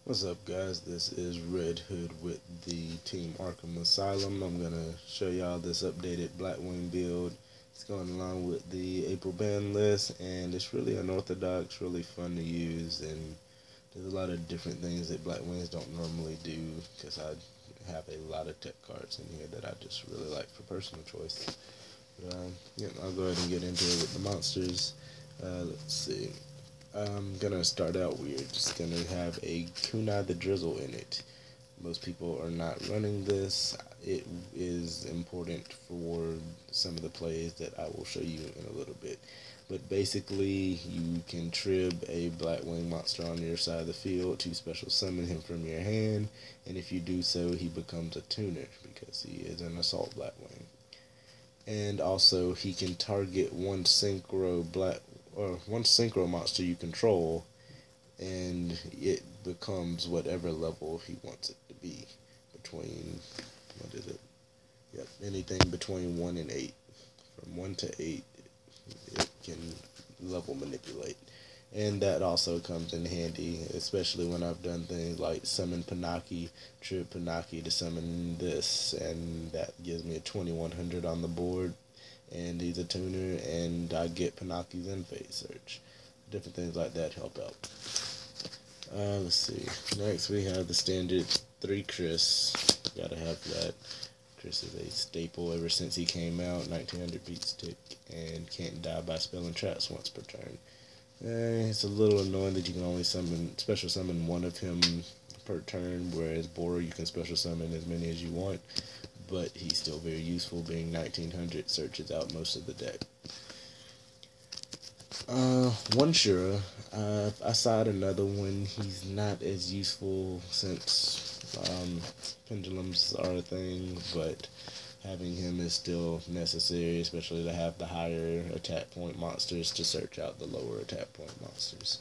What's up, guys? This is Red Hood with the Team Arkham Asylum. I'm gonna show y'all this updated Blackwing build. It's going along with the April ban list, and it's really unorthodox, really fun to use, and there's a lot of different things that Blackwings don't normally do because I have a lot of tech cards in here that I just really like for personal choice. But, yeah, I'll go ahead and get into it with the monsters. Let's see. I'm gonna start out weird. Just gonna have a Kunai the Drizzle in it. Most people are not running this. It is important for some of the plays that I will show you in a little bit. But basically, you can trib a Blackwing monster on your side of the field to special summon him from your hand, and if you do so, he becomes a tuner because he is an assault Blackwing. And also, he can target one synchro monster you control, and it becomes whatever level he wants it to be. Between, what is it? Yep, anything between 1 and 8. From 1 to 8, it can level manipulate. And that also comes in handy, especially when I've done things like summon Panaki, trip Panaki to summon this, and that gives me a 2100 on the board. And he's a tuner, and I get Panaki's in phase search. Different things like that help out. Let's see. Next we have the standard 3 Chris. Gotta have that. Chris is a staple ever since he came out. 1900 beat stick, and can't die by spelling traps once per turn. It's a little annoying that you can only special summon one of him per turn, whereas Bora you can special summon as many as you want. But he's still very useful, being 1900 searches out most of the deck. One Shura. I side another one. He's not as useful since pendulums are a thing, but having him is still necessary, especially to have the higher attack point monsters to search out the lower attack point monsters.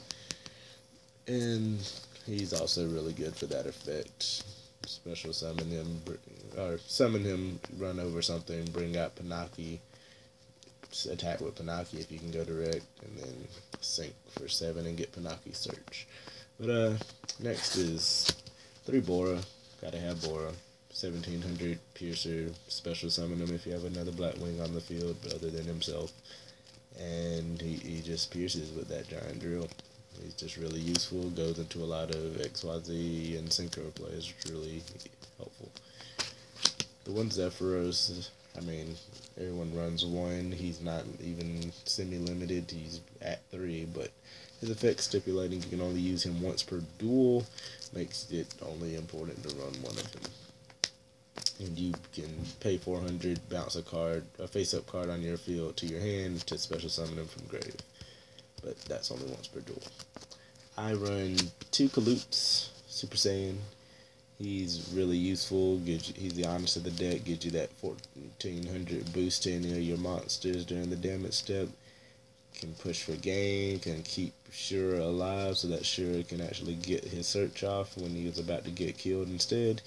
And he's also really good for that effect. Special summon him, or summon him, run over something, bring out Panaki, attack with Panaki if you can go direct, and then sink for 7 and get Panaki search. But next is 3 Bora. Gotta have Bora. 1700 Piercer, special summon him if you have another Blackwing on the field other than himself. And he just pierces with that giant drill. He's just really useful, goes into a lot of XYZ and Synchro plays, which is really helpful. The one Zephyros, I mean, everyone runs one. He's not even semi-limited. He's at 3, but his effect stipulating you can only use him once per duel makes it only important to run one of him. And you can pay 400, bounce a face-up card on your field to your hand to special summon him from grave. But that's only once per duel. I run 2 Kaloots, Super Saiyan. He's really useful. He's the honest of the deck. Gives you that 1400 boost to any of your monsters during the damage step. Can push for gain. Can keep Shura alive so that Shura can actually get his search off when he was about to get killed instead.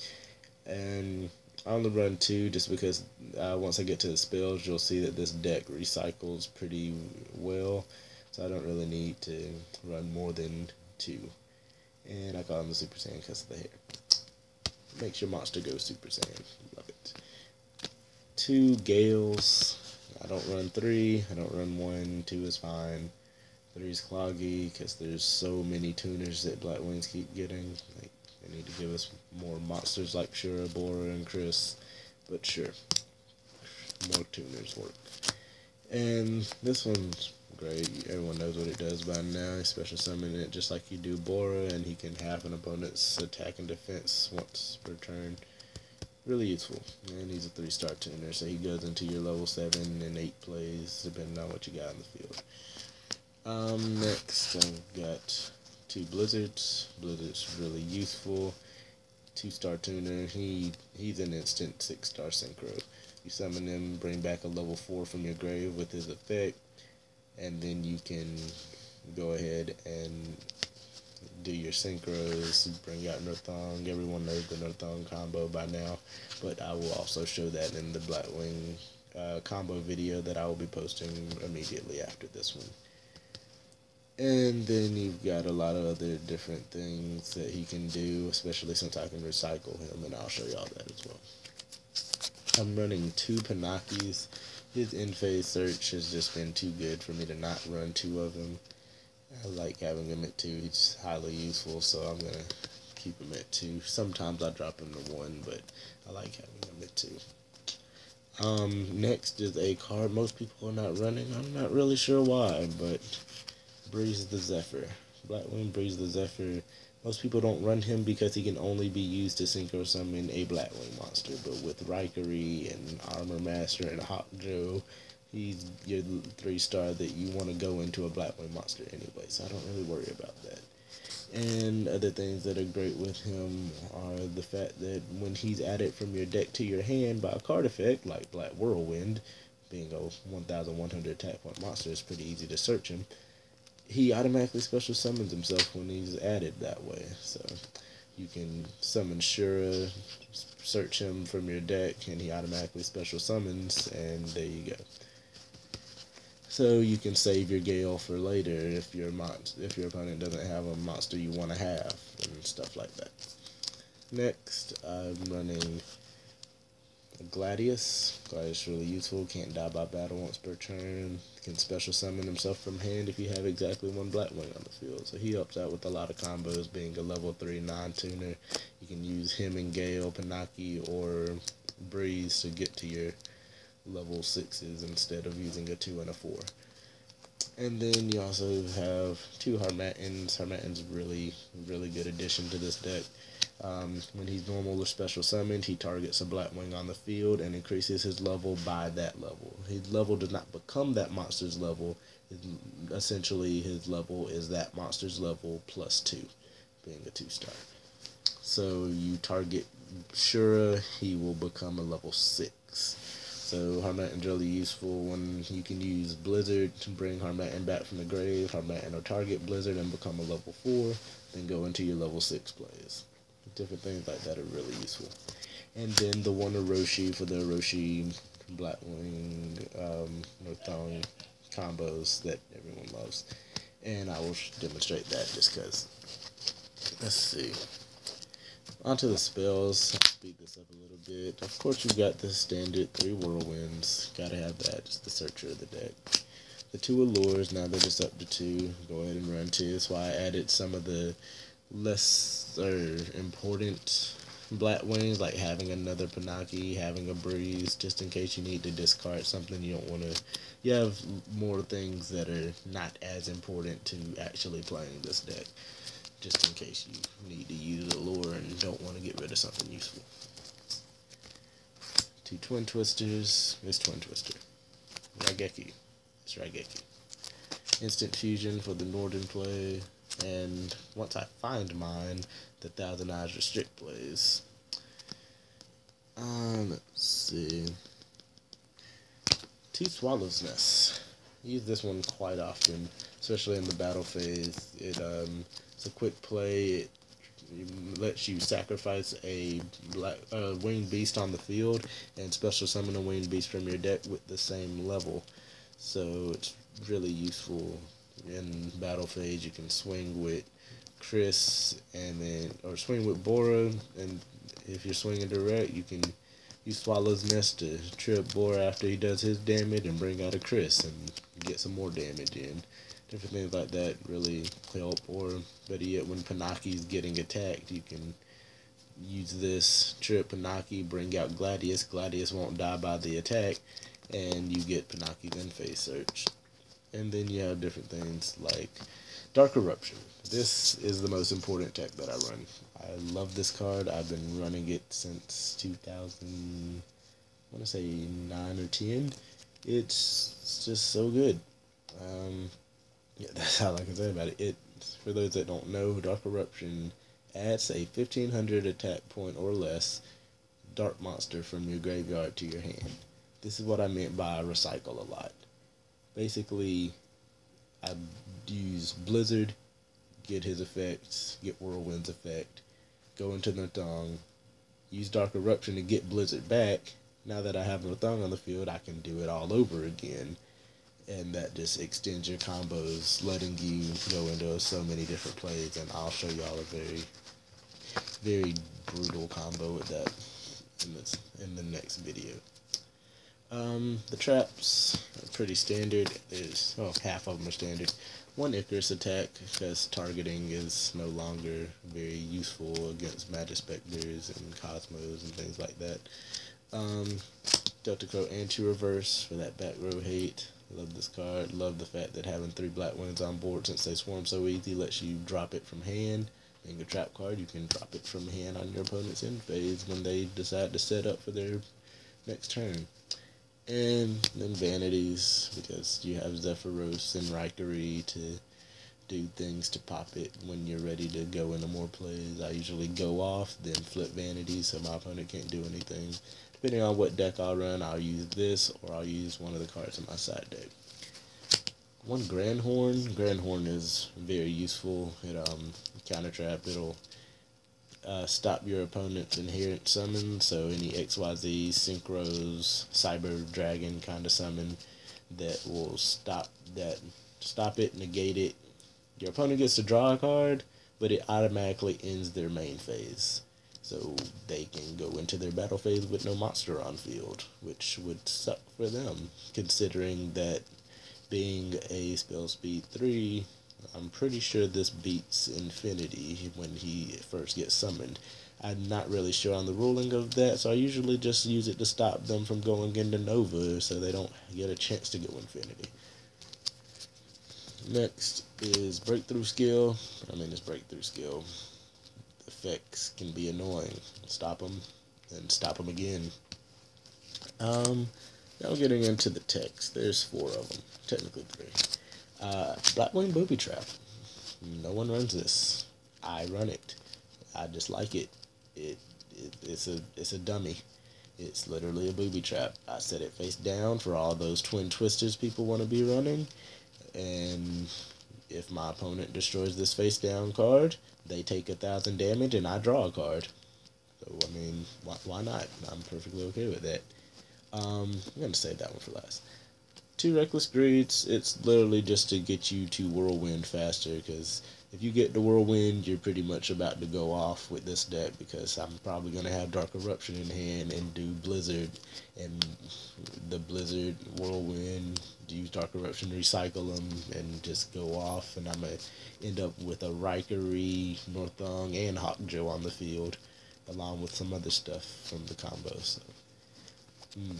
And I only run 2 just because once I get to the spells, you'll see that this deck recycles pretty well. So I don't really need to run more than 2. And I call him the Super Saiyan because of the hair. Makes your monster go Super Saiyan. Love it. 2 Gales. I don't run 3. I don't run 1. 2 is fine. 3 is Cloggy because there's so many tuners that Blackwings keep getting. Like, they need to give us more monsters like Shura, Bora, and Chris. But sure, more tuners work. And this one's great. Everyone knows what it does by now. Special summon it just like you do Bora, and he can half an opponent's attack and defense once per turn. Really useful. And he's a 3-star tuner, so he goes into your level 7 and 8 plays, depending on what you got in the field. Next I've got 2 Blizzards. Blizzard's really useful. 2-star tuner. He's an instant 6-star synchro. You summon him, bring back a level 4 from your grave with his effect, and then you can go ahead and do your synchros, bring out Northong. Everyone knows the Northong combo by now, but I will also show that in the Blackwing combo video that I will be posting immediately after this one. And then you've got a lot of other different things that he can do, especially since I can recycle him, and I'll show y'all that as well. I'm running 2 Panakis. His in-phase search has just been too good for me to not run 2 of them. I like having him at 2. He's highly useful, so I'm going to keep him at 2. Sometimes I drop him to 1, but I like having him at 2. Next is a card most people are not running. I'm not really sure why, but Breeze the Zephyr. Blackwing Breeze the Zephyr. Most people don't run him because he can only be used to synchro summon a Blackwing monster. But with Rikery and Armor Master and Hawk Joe, he's your 3-star that you want to go into a Blackwing monster anyway. So I don't really worry about that. And other things that are great with him are the fact that when he's added from your deck to your hand by a card effect, like Black Whirlwind, being a 1100 attack point monster, it's pretty easy to search him. He automatically special summons himself when he's added that way. So you can summon Shura, search him from your deck, and he automatically special summons, and there you go. So you can save your Gale for later if your opponent doesn't have a monster you want to have, and stuff like that. Next, I'm running Gladius. Gladius is really useful. Can't die by battle once per turn. Can special summon himself from hand if you have exactly 1 Blackwing on the field. So he helps out with a lot of combos, being a level 3 non-tuner. You can use him and Gale, Panaki, or Breeze to get to your level 6s instead of using a 2 and a 4. And then you also have 2 Harmattans. Harmattan's really good addition to this deck. When he's normal or special summoned, he targets a Blackwing on the field and increases his level by that level. His level does not become that monster's level. Essentially, his level is that monster's level plus 2, being a 2-star. So you target Shura, he will become a level 6. So Harmattan's really useful when you can use Blizzard to bring Harmattan back from the grave. Harmattan will target Blizzard and become a level 4, then go into your level 6 plays. Different things like that are really useful. And then the 1 Orochi for the Orochi Blackwing Northong combos that everyone loves. And I will demonstrate that just because. Let's see. Onto the spells. I'll speed this up a little bit. Of course, you've got the standard 3 Whirlwinds. Gotta have that. Just the searcher of the deck. The 2 Allures, now that it's up to 2, go ahead and run 2. That's why I added some of the less important Blackwings, like having another Panaki, having a Breeze, just in case you need to discard something you don't want to. You have more things that are not as important to actually playing this deck, just in case you need to use a lure and don't want to get rid of something useful. 2 Twin Twisters. This Twin Twister. Raigeki. It's Raigeki. Instant Fusion for the Northern play. And once I find mine, the Thousand Eyes Restrict plays. Let's see. 2 Swallow's Nest. Use this one quite often, especially in the battle phase. It's a quick play. It lets you sacrifice a winged beast on the field and special summon a winged beast from your deck with the same level. So it's really useful in battle phase. You can swing with Chris or swing with Bora, and if you're swinging direct, you can use Swallow's Nest to trip Bora after he does his damage and bring out a Chris and get some more damage in. Different things like that really help. Or better yet, when Panaki's getting attacked, you can use this, trip Panaki, bring out Gladius. Gladius won't die by the attack, and you get Panaki's in-phase search. And then you have different things like Dark Eruption. This is the most important tech that I run. I love this card. I've been running it since 2000, I want to say 9 or 10. It's just so good. Yeah, that's all I can say about it. For those that don't know, Dark Eruption adds a 1500 attack point or less dark monster from your graveyard to your hand. This is what I meant by recycle a lot. Basically, I use Blizzard, get his effects, get Whirlwind's effect, go into Northong, use Dark Eruption to get Blizzard back. Now that I have Northong on the field, I can do it all over again. and that just extends your combos, letting you go into so many different plays. And I'll show y'all a very brutal combo with that in the next video. The traps are pretty standard. Half of them are standard. One Icarus attack, because targeting is no longer very useful against Magic Specters and Cosmos and things like that. Delta Crow anti-reverse for that back row hate. Love this card. Love the fact that having 3 Blackwings on board, since they swarm so easy, lets you drop it from hand. Being a trap card, you can drop it from hand on your opponent's end phase when they decide to set up for their next turn. And then vanities, because you have Zephyros and Rikery to do things to pop it when you're ready to go into more plays. I usually go off, then flip vanities so my opponent can't do anything. Depending on what deck I'll run, I'll use this, or I'll use one of the cards in my side deck. One Grand Horn. Grand Horn is very useful. It counter trap. It'll stop your opponent's inherent summon, so any XYZ, Synchros, Cyber Dragon kind of summon that will stop it, negate it. Your opponent gets to draw a card, but it automatically ends their main phase. So they can go into their battle phase with no monster on field, which would suck for them, considering that being a spell speed 3, I'm pretty sure this beats Infinity when he first gets summoned. I'm not really sure on the ruling of that, so I usually just use it to stop them from going into Nova so they don't get a chance to go Infinity. Next is Breakthrough Skill. It's Breakthrough Skill. Effects can be annoying. Stop them, and stop them again. Now getting into the text. There's 4 of them. Technically 3. Blackwing Booby Trap. No one runs this. I run it. I just like it. It's a dummy. It's literally a booby trap. I set it face down for all those twin twisters people want to be running, and if my opponent destroys this face down card, they take 1,000 damage and I draw a card. So why not? I'm perfectly okay with that. I'm gonna save that one for last. 2 Reckless Greeds. It's literally just to get you to Whirlwind faster, because if you get the Whirlwind, you're pretty much about to go off with this deck, because I'm probably going to have Dark Eruption in hand and do Blizzard, and the Blizzard, Whirlwind, use Dark Eruption, recycle them, and just go off, and I'm going to end up with a Rikery, Northung, and Hawkjoe on the field, along with some other stuff from the combo. So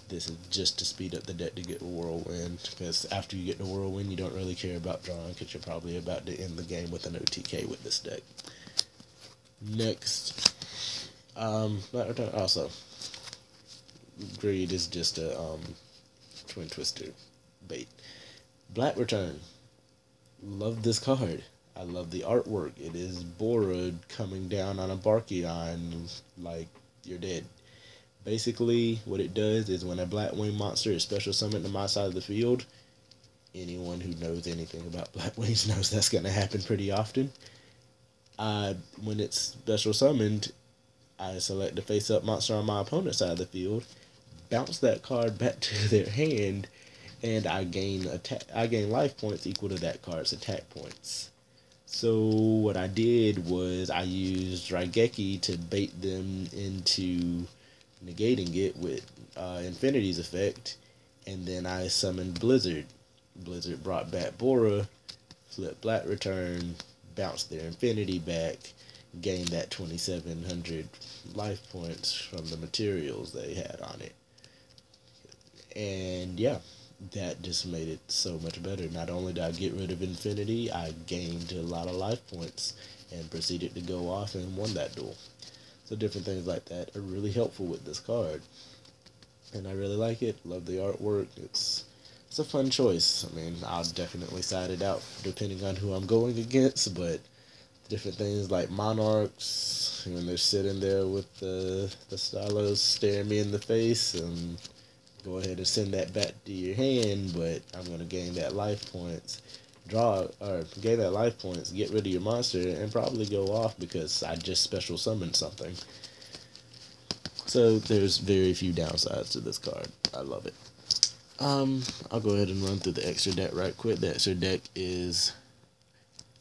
this is just to speed up the deck to get a Whirlwind, because after you get the Whirlwind, you don't really care about drawing, because you're probably about to end the game with an OTK with this deck. Next, also, Greed is just a Twin Twister bait. Black Return. Love this card. I love the artwork. It is Bora coming down on a Barkion like you're dead. Basically, what it does is when a Blackwing monster is special summoned to my side of the field, anyone who knows anything about Blackwings knows that's going to happen pretty often. When it's special summoned, I select the face-up monster on my opponent's side of the field, bounce that card back to their hand, and I gain life points equal to that card's attack points. So what I did was I used Raigeki to bait them into negating it with Infinity's effect, and then I summoned Blizzard. Blizzard brought back Bora, flipped Black Return, bounced their Infinity back, gained that 2,700 life points from the materials they had on it. And yeah, that just made it so much better. Not only did I get rid of Infinity, I gained a lot of life points and proceeded to go off and won that duel. So different things like that are really helpful with this card, and I really like it. Love the artwork. It's a fun choice. I'll definitely side it out depending on who I'm going against, but different things like Monarchs, when they're sitting there with the Stylos staring me in the face, and go ahead and send that back to your hand, but I'm going to gain that life points. Gain that life points, get rid of your monster, and probably go off because I just special summoned something. So there's very few downsides to this card. I love it. I'll go ahead and run through the extra deck right quick. The extra deck is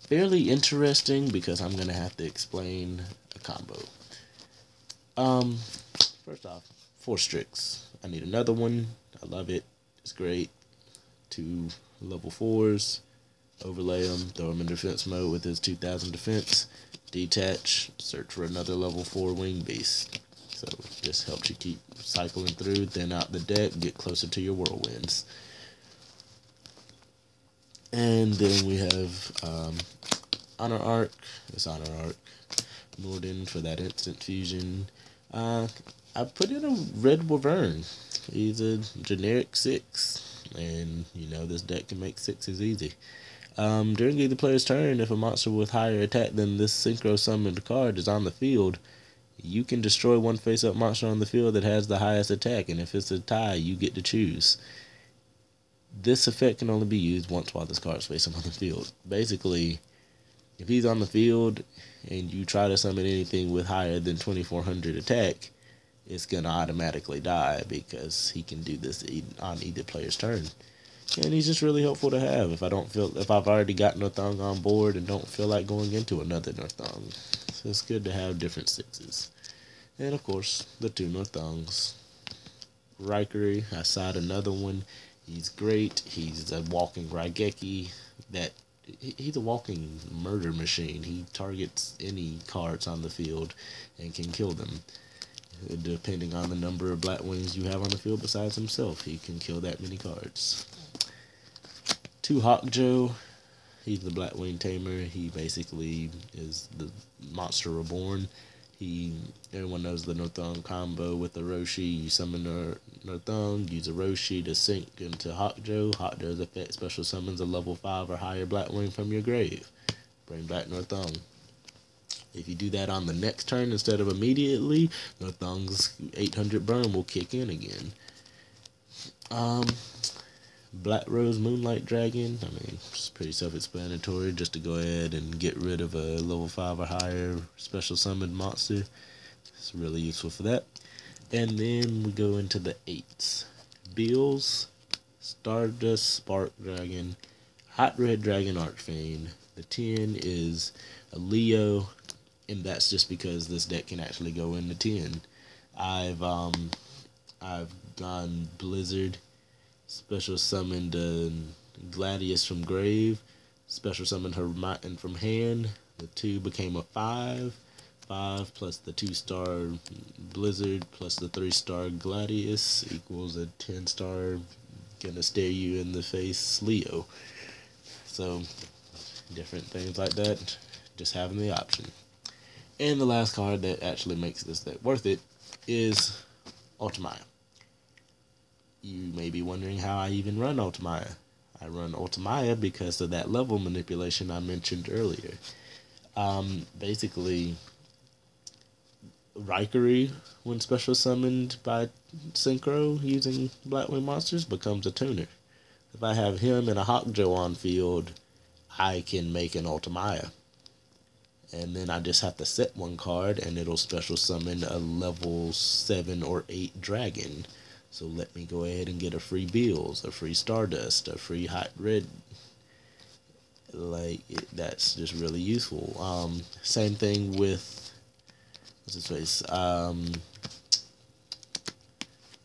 fairly interesting because I'm gonna have to explain a combo. First off, 4 Strix. I need another one. I love it. It's great. 2 level 4s. Overlay them. Throw him in defense mode with his 2000 defense. Detach. Search for another level 4 wing beast. So just helps you keep cycling through. Thin out the deck. Get closer to your whirlwinds. And then we have Honor Arc. It's Honor Arc. Norden for that instant fusion. I put in a Red Wyvern. He's a generic 6. And, you know, this deck can make 6s easy. During either player's turn, if a monster with higher attack than this synchro summoned card is on the field, you can destroy one face-up monster on the field that has the highest attack. And if it's a tie, you get to choose. This effect can only be used once while this card is face-up on the field. Basically, if he's on the field and you try to summon anything with higher than 2400 attack, it's going to automatically die because he can do this on either player's turn. And he's just really helpful to have if I've already got Northong on board and don't feel like going into another Northong. So it's good to have different 6s. And of course, the 2 Northongs. Rikery, I side another one. He's great. He's a walking Raigeki. He's a walking murder machine. He targets any cards on the field and can kill them. Depending on the number of Blackwings you have on the field besides himself, he can kill that many cards. 2 Hawkjoe. He's the Blackwing Tamer. He basically is the monster reborn. Everyone knows the Northong combo with the Roshi. You summon Northong, use a Roshi to sink into Hawkjoe. Hawkjoe's effect special summons a level 5 or higher Blackwing from your grave. Bring back Northong. If you do that on the next turn instead of immediately, Northong's 800 burn will kick in again. Black Rose Moonlight Dragon. I mean, it's pretty self-explanatory. Just to go ahead and get rid of a level 5 or higher special summoned monster. It's really useful for that. And then we go into the 8s. Bills, Stardust Spark Dragon, Hot Red Dragon Archfiend. The 10 is a Leo, and that's just because this deck can actually go into 10. I've gone Blizzard, special summoned Gladius from grave, special summoned Hermiten from hand. The 2 became a 5. 5 plus the 2-star Blizzard plus the 3-star Gladius equals a 10-star gonna stare you in the face Leo. So different things like that, just having the option. And the last card that actually makes this deck worth it is ULTIMAYA. You may be wondering how I even run ULTIMAYA. I run ULTIMAYA because of that level manipulation I mentioned earlier. Basically, Rikery, when special summoned by Synchro using Blackwing monsters, becomes a tuner. If I have him and a Hawkjoe on field, I can make an ULTIMAYA. And then I just have to set one card and it'll special summon a level 7 or 8 dragon. So let me go ahead and get a free Bills, a free Stardust, a free Hot Red. That's just really useful. Same thing with, what's his face?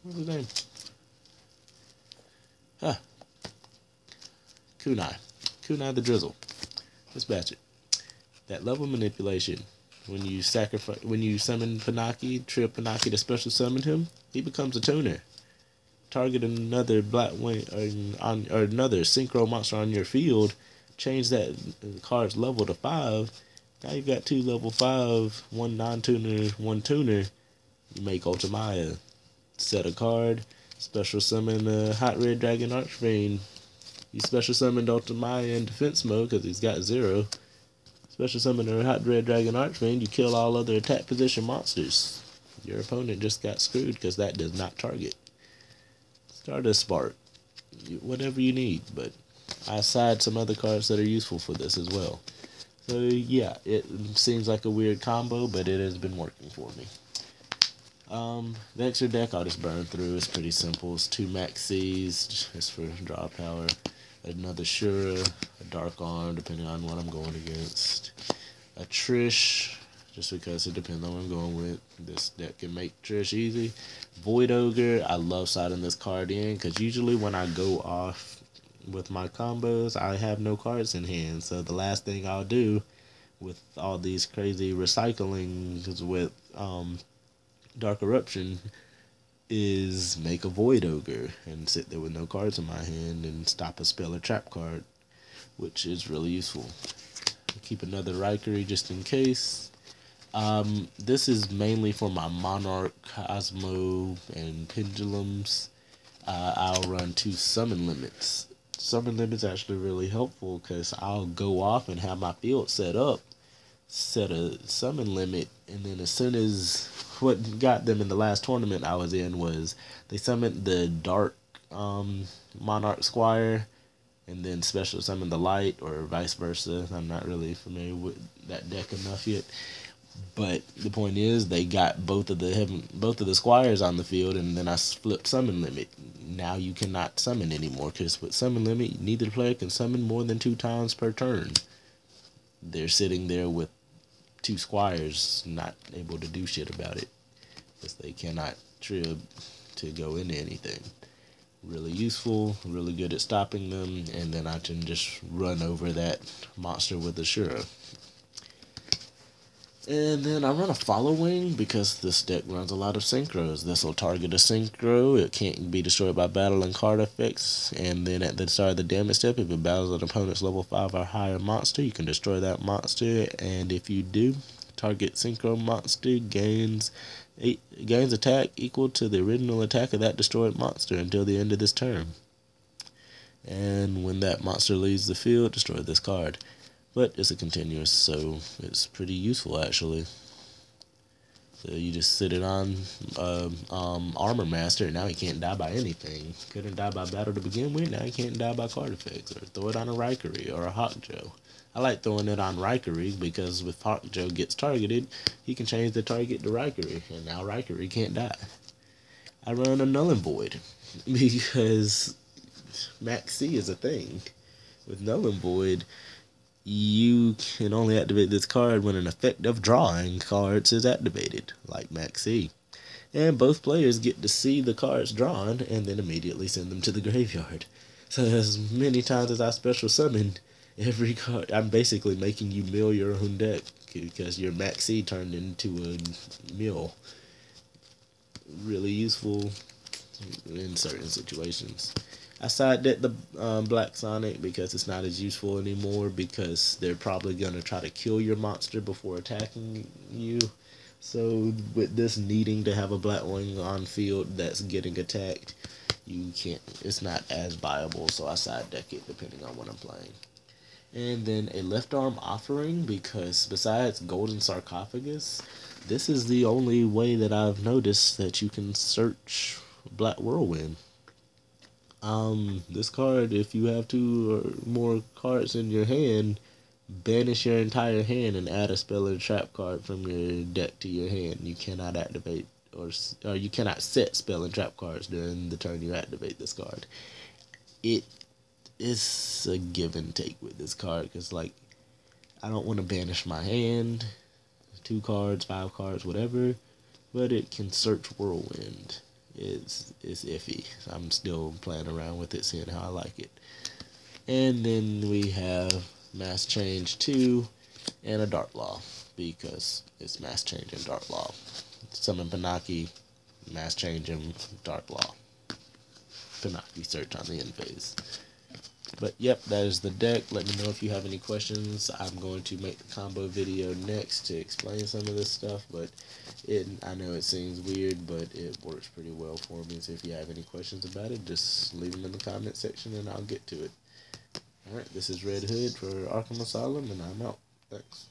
What's his name? Kunai. Kunai the Drizzle. Dispatch it. That level manipulation, when you summon Panaki, trio Panaki to special summon him, he becomes a tuner. Target another Blackwing or another synchro monster on your field, change that card's level to 5. Now you've got 2 level 5, 1 non-tuner, 1 tuner. You make ULTIMAYA. Set a card, special summon Hot Red Dragon Archfiend. You special summoned ULTIMAYA in defense mode because he's got 0. Special summon a Hot Red Dragon Archfiend, you kill all other attack position monsters. Your opponent just got screwed because that does not target. Stardust Spark. Whatever you need, but I side some other cards that are useful for this as well. So yeah, it seems like a weird combo, but it has been working for me. The extra deck I'll just burn through. It's pretty simple. It's 2 Maxis just for draw power, another Shura, a Dark Arm depending on what I'm going against, a Trish just because it depends on what I'm going with. This deck can make Trish easy. Void Ogre, I love siding this card in because usually when I go off with my combos, I have no cards in hand. So the last thing I'll do with all these crazy recyclings with Dark Eruption is make a Void Ogre and sit there with no cards in my hand and stop a spell or trap card, which is really useful. Keep another Rikery just in case. This is mainly for my Monarch, Cosmo, and Pendulums. I'll run 2 summon limits. Summon limits actually really helpful because I'll go off and have my field set up, set a summon limit, and then as soon as what got them in the last tournament I was in was they summoned the Dark Monarch Squire and then special summon the Light or vice versa. I'm not really familiar with that deck enough yet. But the point is, they got both of the squires on the field, and then I flipped summon limit. Now you cannot summon anymore because with summon limit, neither player can summon more than 2 times per turn. They're sitting there with 2 squires, not able to do shit about it because they cannot trib to go into anything. Really useful, really good at stopping them, and then I can just run over that monster with the Shura. And then I run a Follow Wing because this deck runs a lot of synchros. This will target a synchro. It can't be destroyed by battle and card effects. And then at the start of the damage step, if it battles an opponent's level 5 or higher monster, you can destroy that monster. And if you do, target synchro monster gains attack equal to the original attack of that destroyed monster until the end of this turn. And when that monster leaves the field, destroy this card. But it's a continuous, so it's pretty useful actually. So you just sit it on Armor Master, and now he can't die by anything. Couldn't die by battle to begin with, now he can't die by card effects. Or throw it on a Rikery or a Hawkjoe. I like throwing it on Rikery because if Hawkjoe gets targeted, he can change the target to Rikery, and now Rikery can't die. I run a Null and Void because Max C is a thing. With Null and Void, you can only activate this card when an effect of drawing cards is activated, like Max C. And both players get to see the cards drawn and then immediately send them to the graveyard. So as many times as I special summon, every card, I'm basically making you mill your own deck because your Max C turned into a mill. Really useful in certain situations. I side deck the Black Sonic because it's not as useful anymore because they're probably going to try to kill your monster before attacking you. So with this needing to have a Blackwing on field that's getting attacked, you can't. It's not as viable, so I side deck it depending on what I'm playing. And then a Left Arm Offering because besides Golden Sarcophagus, this is the only way that I've noticed that you can search Black Whirlwind. This card, if you have 2 or more cards in your hand, banish your entire hand and add a spell or trap card from your deck to your hand. You cannot activate or you cannot set spell and trap cards during the turn you activate this card. It is a give and take with this card because, like, I don't want to banish my hand, 2 cards, 5 cards, whatever, but it can search Whirlwind. It's iffy. I'm still playing around with it, seeing how I like it. And then we have Mass Change 2 and a Dark Law because it's Mass Change and Dark Law. Summon Panaki, Mass Change and Dark Law. Panaki search on the end phase. But yep, that is the deck. Let me know if you have any questions. I'm going to make the combo video next to explain some of this stuff, but I know it seems weird, but it works pretty well for me. So if you have any questions about it, just leave them in the comment section and I'll get to it. Alright, this is Red Hood for Arkham Asylum, and I'm out. Thanks.